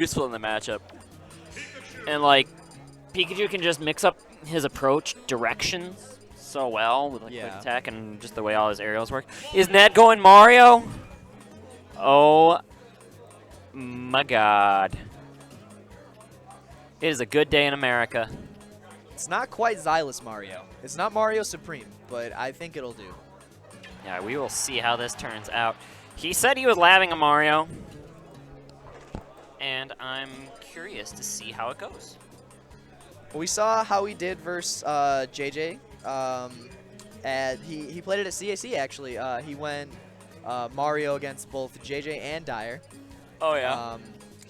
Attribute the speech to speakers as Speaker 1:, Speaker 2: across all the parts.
Speaker 1: useful in the matchup. And like, Pikachu can just mix up his approach directions so well with like quick attack and just the way all his aerials work. Is Ned going Mario? Oh my god. It is a good day in America.
Speaker 2: It's not quite Xylus Mario. It's not Mario Supreme, but I think it'll do.
Speaker 1: Yeah, we will see how this turns out. He said he was labbing a Mario, and I'm curious to see how it goes.
Speaker 2: We saw how he did versus JJ, and he played it at CAC actually. He went Mario against both JJ and Dyer.
Speaker 1: Oh yeah.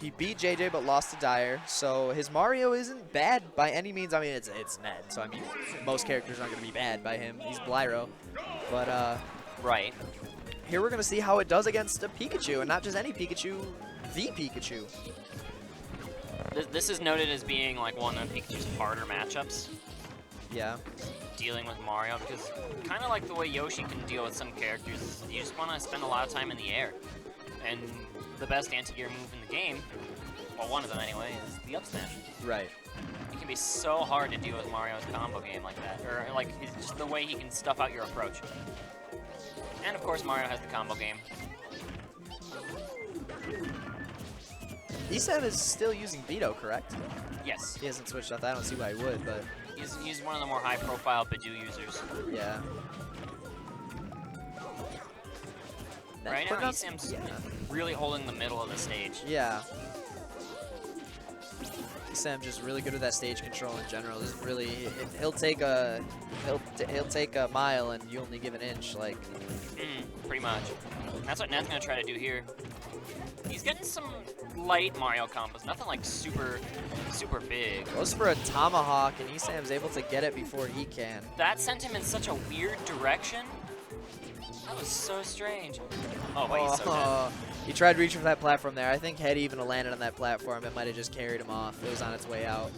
Speaker 2: He beat JJ but lost to Dyer, so his Mario isn't bad by any means. I mean, it's Ned, so I mean, most characters aren't going to be bad by him. He's Blyro, but
Speaker 1: right.
Speaker 2: Here we're going to see how it does against a Pikachu, and not just any Pikachu, the Pikachu.
Speaker 1: This is noted as being like one of Pikachu's harder matchups.
Speaker 2: Yeah.
Speaker 1: Dealing with Mario, because kind of like the way Yoshi can deal with some characters, you just want to spend a lot of time in the air. And the best anti-gear move in the game, well, one of them anyway, is the up smash.
Speaker 2: Right.
Speaker 1: It can be so hard to deal with Mario's combo game like that, or like it's just the way he can stuff out your approach. And of course, Mario has the combo game.
Speaker 2: ESAM is still using Vito, correct?
Speaker 1: Yes.
Speaker 2: He hasn't switched up. I don't see why he would, but
Speaker 1: He's one of the more high-profile Bidoo users.
Speaker 2: yeah.
Speaker 1: Right now, ESAM's really holding the middle of the stage.
Speaker 2: Yeah. ESAM just really good at that stage control in general. Just really, he'll take a mile and you only give an inch, like.
Speaker 1: Pretty much. And that's what Ned's gonna try to do here. He's getting some light Mario combos, nothing like super big.
Speaker 2: Goes for a tomahawk, and ESAM's able to get it before he can.
Speaker 1: That sent him in such a weird direction. That was so strange. Oh, but he's so dead.
Speaker 2: He tried reaching for that platform there. I think had he even landed on that platform, it might have just carried him off. It was on its way out.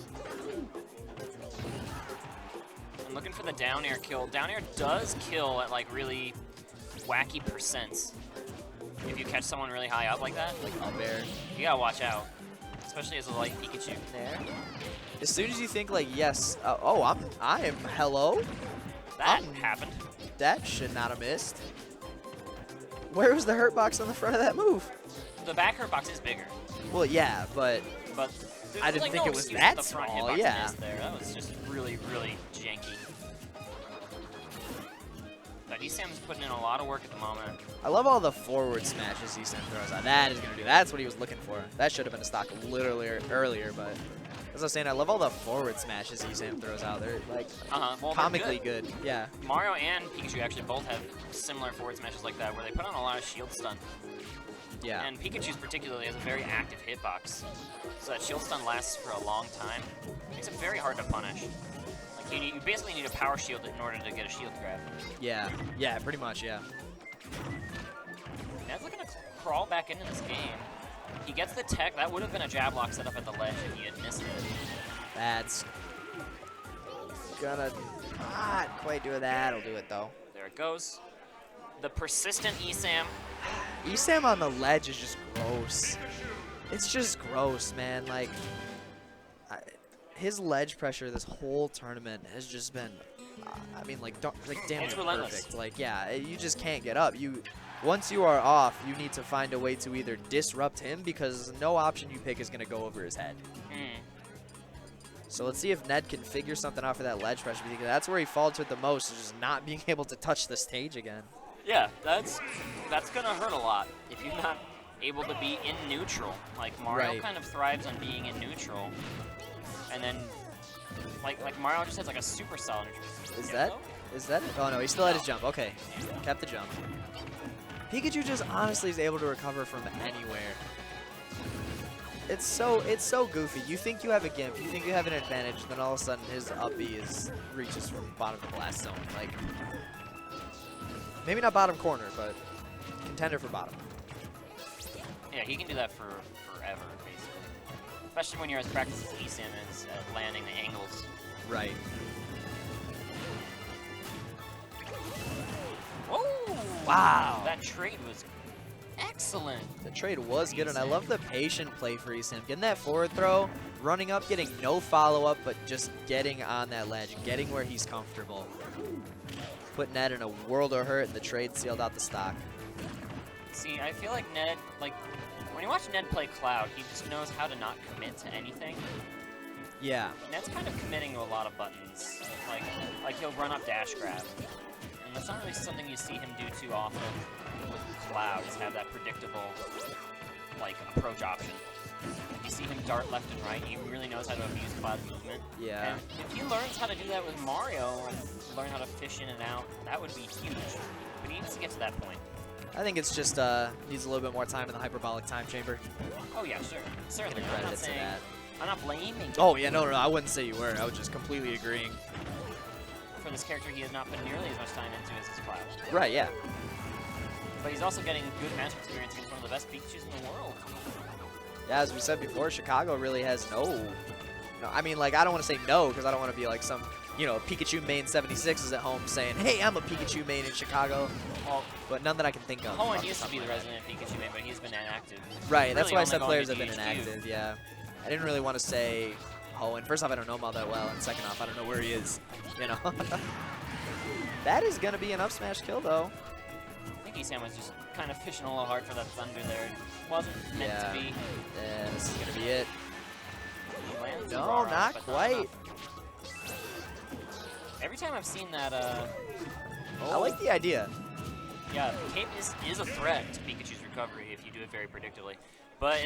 Speaker 1: I'm looking for the down air kill. Down air does kill at like really wacky percents. If you catch someone really high up like that, like
Speaker 2: up air,
Speaker 1: you gotta watch out. Especially as a light Pikachu.
Speaker 2: There. As soon as you think like, yes, I am hello.
Speaker 1: That happened.
Speaker 2: That should not have missed. Where was the hurt box on the front of that move?
Speaker 1: The back hurt box is bigger.
Speaker 2: Well, yeah, but I didn't think it was that small. Yeah.
Speaker 1: There. That was just really, really janky. But ESAM's putting in a lot of work at the moment.
Speaker 2: I love all the forward smashes ESAM throws out. That is going to do. That's what he was looking for. That should have been a stock literally earlier, but as I was saying, I love all the forward smashes ESAM throws out. They're like
Speaker 1: well,
Speaker 2: comically good. Yeah.
Speaker 1: Mario and Pikachu actually both have similar forward smashes like that, where they put on a lot of shield stun.
Speaker 2: Yeah.
Speaker 1: And Pikachu's particularly has a very active hitbox, so that shield stun lasts for a long time. Makes it very hard to punish. Like you basically need a power shield in order to get a shield grab.
Speaker 2: Yeah. Yeah. Pretty much. Yeah.
Speaker 1: Ned's looking to crawl back into this game. He gets the tech. That would have been a jab lock set up at the ledge if he had missed it.
Speaker 2: That's gonna not quite do that. It'll do it though.
Speaker 1: There it goes. The persistent ESAM.
Speaker 2: ESAM on the ledge is just gross. It's just gross, man. Like, his ledge pressure this whole tournament has just been, I mean, like damn near perfect. Like, yeah, you just can't get up. Once you are off, you need to find a way to either disrupt him, because no option you pick is going to go over his head. So let's see if Ned can figure something out for that ledge pressure, because that's where he faltered the most, is just not being able to touch the stage again.
Speaker 1: Yeah, that's going to hurt a lot if you're not able to be in neutral. Like, Mario kind of thrives on being in neutral. And then, like Mario just has like a super solid neutral.
Speaker 2: Is that it? Oh, no, he still had his jump. Okay, kept the jump. Pikachu just honestly is able to recover from anywhere. It's so goofy. You think you have a gimp, you think you have an advantage, then all of a sudden his up B reaches from bottom of the blast zone. Like, maybe not bottom corner, but contender for bottom.
Speaker 1: Yeah, he can do that for forever, basically. Especially when you're as practiced as ESAM is at landing the angles.
Speaker 2: Right.
Speaker 1: Whoa!
Speaker 2: Wow.
Speaker 1: That trade was Excellent.
Speaker 2: The trade was good, and I love the patient play for ESAM. Getting that forward throw, running up, getting no follow-up, but just getting on that ledge, getting where he's comfortable. Put Ned in a world of hurt, and the trade sealed out the stock.
Speaker 1: See, I feel like Ned, like, when you watch Ned play Cloud, he just knows how to not commit to anything.
Speaker 2: Yeah.
Speaker 1: Ned's kind of committing to a lot of buttons. Like he'll run up dash grab. And that's not really something you see him do too often with Cloud, is have that predictable, like, approach option. You see him dart left and right, he really knows how to abuse Cloud's movement.
Speaker 2: Yeah.
Speaker 1: And if he learns how to do that with Mario and learn how to fish in and out, that would be huge. But he needs to get to that point.
Speaker 2: I think it's just needs a little bit more time in the hyperbolic time chamber.
Speaker 1: Oh yeah, sure. Certainly.
Speaker 2: Give
Speaker 1: I'm not
Speaker 2: credit to
Speaker 1: saying,
Speaker 2: that.
Speaker 1: I'm not blaming
Speaker 2: Oh yeah, no, I wouldn't say you were. I was just completely agreeing.
Speaker 1: for this character he has not put nearly as much time into as his Cloud.
Speaker 2: Right, yeah.
Speaker 1: But he's also getting good match experience against one of the best Pikachus in the world.
Speaker 2: Yeah, as we said before, Chicago really has no, I mean, like, I don't want to say no, because I don't want to be like some, you know, Pikachu main 76 is at home saying, hey, I'm a Pikachu main in Chicago.
Speaker 1: Well,
Speaker 2: but none that I can think of.
Speaker 1: Hoenn used to be the resident Pikachu main, but he's been inactive.
Speaker 2: Right, that's
Speaker 1: Really
Speaker 2: why I
Speaker 1: only
Speaker 2: said
Speaker 1: going
Speaker 2: players
Speaker 1: to
Speaker 2: have been
Speaker 1: DHQ.
Speaker 2: inactive, yeah. I didn't really want to say Hoenn. First off, I don't know him all that well, and second off, I don't know where he is, you know. That is going to be an up smash kill, though.
Speaker 1: I think ESAM was just kind of fishing a little hard for that thunder there. It wasn't meant to be.
Speaker 2: Yeah, this is going to be it.
Speaker 1: He lands the
Speaker 2: No,
Speaker 1: raw
Speaker 2: not
Speaker 1: but
Speaker 2: quite.
Speaker 1: enough. Every time I've seen that,
Speaker 2: I like the idea.
Speaker 1: yeah, Cape is a threat to Pikachu's recovery if you do it very predictably. But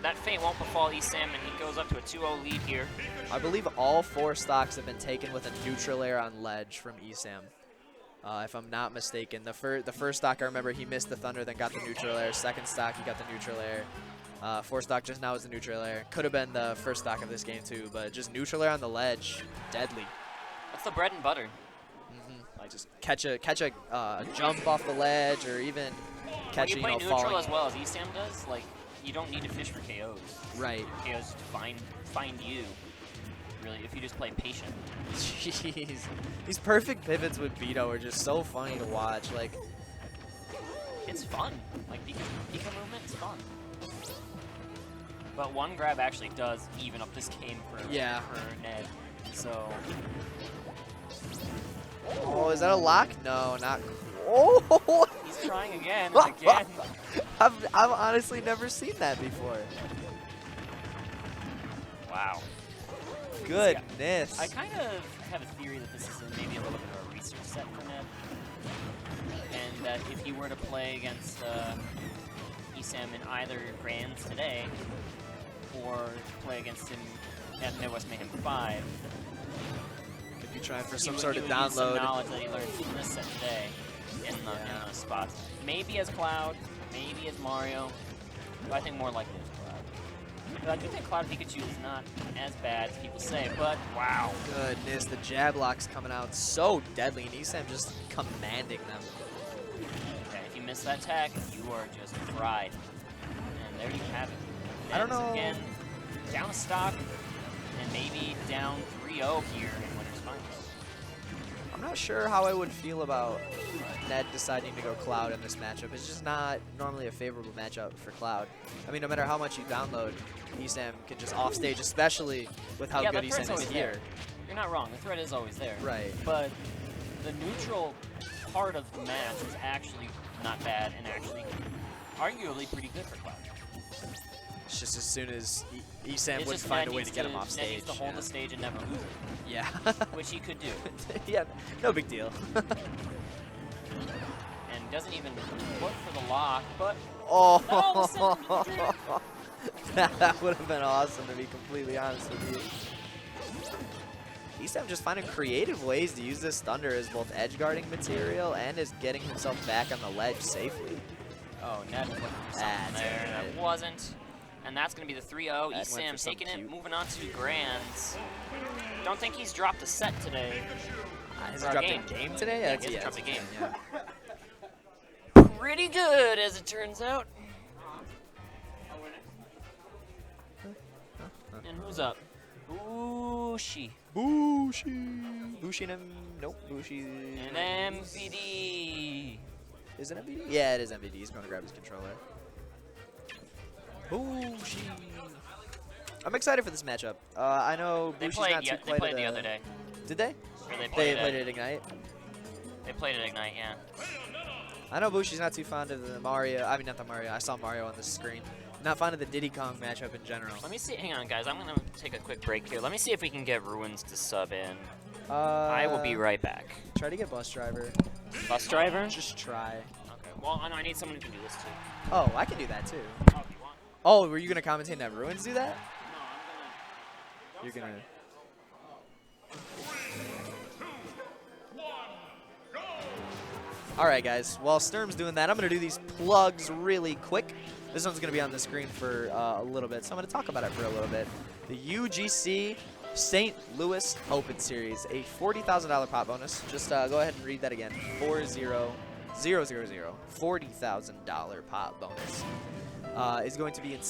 Speaker 1: that fate won't befall ESAM, and he goes up to a 2-0 lead here.
Speaker 2: I believe all 4 stocks have been taken with a neutral air on ledge from ESAM. If I'm not mistaken. The first stock, I remember he missed the thunder, then got the neutral air. Second stock, he got the neutral air. 4th stock just now is the neutral air. Could have been the first stock of this game too, but just neutral air on the ledge, deadly.
Speaker 1: That's the bread and butter.
Speaker 2: Like just catch a jump off the ledge, or even catch
Speaker 1: When you play
Speaker 2: falling.
Speaker 1: neutral as well as ESAM does, like, you don't need to fish for KOs.
Speaker 2: Right.
Speaker 1: KOs to find you. Really, if you just play patient.
Speaker 2: Jeez, these perfect pivots with Beto are just so funny to watch. Like,
Speaker 1: It's fun. Like, Pika movement is fun. But one grab actually does even up this game for Ned. So.
Speaker 2: oh, is that a lock? No, not. Oh,
Speaker 1: He's trying again and again.
Speaker 2: I've honestly never seen that before.
Speaker 1: Wow.
Speaker 2: Goodness.
Speaker 1: I kind of have a theory that this is maybe a little bit of a research set for Ned. And that if he were to play against ESAM in either Grands today, or play against him at Midwest Mayhem 5,
Speaker 2: could be trying for
Speaker 1: he
Speaker 2: some
Speaker 1: would-
Speaker 2: sort
Speaker 1: he
Speaker 2: of
Speaker 1: would use some
Speaker 2: download.
Speaker 1: knowledge that he learned from this set today in those spots. Maybe as Cloud, maybe as Mario, but I think more likely as Cloud. But I do think Cloud Pikachu is not as bad as people say, but wow.
Speaker 2: Goodness, the jab lock's coming out so deadly, and ESAM just commanding them.
Speaker 1: Okay, if you miss that tech, you are just fried. And there you have it.
Speaker 2: I don't
Speaker 1: Ned's
Speaker 2: know.
Speaker 1: Again, down a stock, and maybe down 3-0 here in Winners Finals.
Speaker 2: I'm not sure how I would feel about Ned deciding to go Cloud in this matchup. It's just not normally a favorable matchup for Cloud. I mean, no matter how much you download, ESAM can just offstage, especially with how good
Speaker 1: the threat's
Speaker 2: ESAM is
Speaker 1: always
Speaker 2: here.
Speaker 1: there. You're not wrong, the threat is always there.
Speaker 2: Right.
Speaker 1: But the neutral part of the match is actually not bad and actually arguably pretty good for Cloud.
Speaker 2: It's just as soon as ESAM
Speaker 1: It's
Speaker 2: would
Speaker 1: just
Speaker 2: find
Speaker 1: Ned
Speaker 2: a way
Speaker 1: needs
Speaker 2: to get him off
Speaker 1: Ned
Speaker 2: stage.
Speaker 1: needs to hold the stage and never lose it,
Speaker 2: Yeah.
Speaker 1: which he could do.
Speaker 2: Yeah, no big deal.
Speaker 1: And doesn't even look for the lock, but
Speaker 2: Oh,
Speaker 1: that
Speaker 2: that would have been awesome, to be completely honest with you. ESAM just finding creative ways to use this thunder as both edge guarding material and as getting himself back on the ledge safely.
Speaker 1: oh, Ned was looking for something
Speaker 2: That's
Speaker 1: there.
Speaker 2: alright.
Speaker 1: That wasn't. And that's going to be the 3-0.
Speaker 2: That went for
Speaker 1: ESAM
Speaker 2: something
Speaker 1: taking it,
Speaker 2: cute.
Speaker 1: moving on to Grands. Don't think he's dropped a set today.
Speaker 2: Has
Speaker 1: Or
Speaker 2: he
Speaker 1: a
Speaker 2: dropped
Speaker 1: game.
Speaker 2: a game today?
Speaker 1: Yeah,
Speaker 2: That's-
Speaker 1: he hasn't dropped a game.
Speaker 2: Yeah.
Speaker 1: Pretty good, as it turns out. And who's up? Bushi.
Speaker 2: Bushi and nope, Bushi.
Speaker 1: And MVD.
Speaker 2: Is it MVD? Yeah, it is MVD. He's going to grab his controller. Bushi. I'm excited for this matchup. I know
Speaker 1: They
Speaker 2: Bushi's
Speaker 1: played,
Speaker 2: not too
Speaker 1: they
Speaker 2: quite
Speaker 1: played the other day.
Speaker 2: Did they?
Speaker 1: Or they
Speaker 2: They
Speaker 1: played,
Speaker 2: played it at Ignite.
Speaker 1: They played it Ignite, yeah.
Speaker 2: I know Bushi's not too fond of the Mario. I mean, not the Mario. I saw Mario on the screen. Not fond of the Diddy Kong matchup in general.
Speaker 1: Let me see. Hang on, guys. I'm going to take a quick break here. Let me see if we can get Ruins to sub in.
Speaker 2: Uh,
Speaker 1: I will be right back.
Speaker 2: Try to get Bus Driver.
Speaker 1: Bus driver?
Speaker 2: Just try.
Speaker 1: Okay. Well, I need someone who can do this too.
Speaker 2: Oh, I can do that too.
Speaker 1: Oh, if you want.
Speaker 2: Oh, were you gonna commentate and have Ruins do that?
Speaker 1: No, I'm
Speaker 2: You're gonna. All right, guys. While Sturm's doing that, I'm gonna do these plugs really quick. This one's gonna be on the screen for a little bit, so I'm gonna talk about it for a little bit. The UGC St. Louis Open Series, a $40,000 pot bonus. Just go ahead and read that again. 40000 $40,000 pot bonus is going to be insane.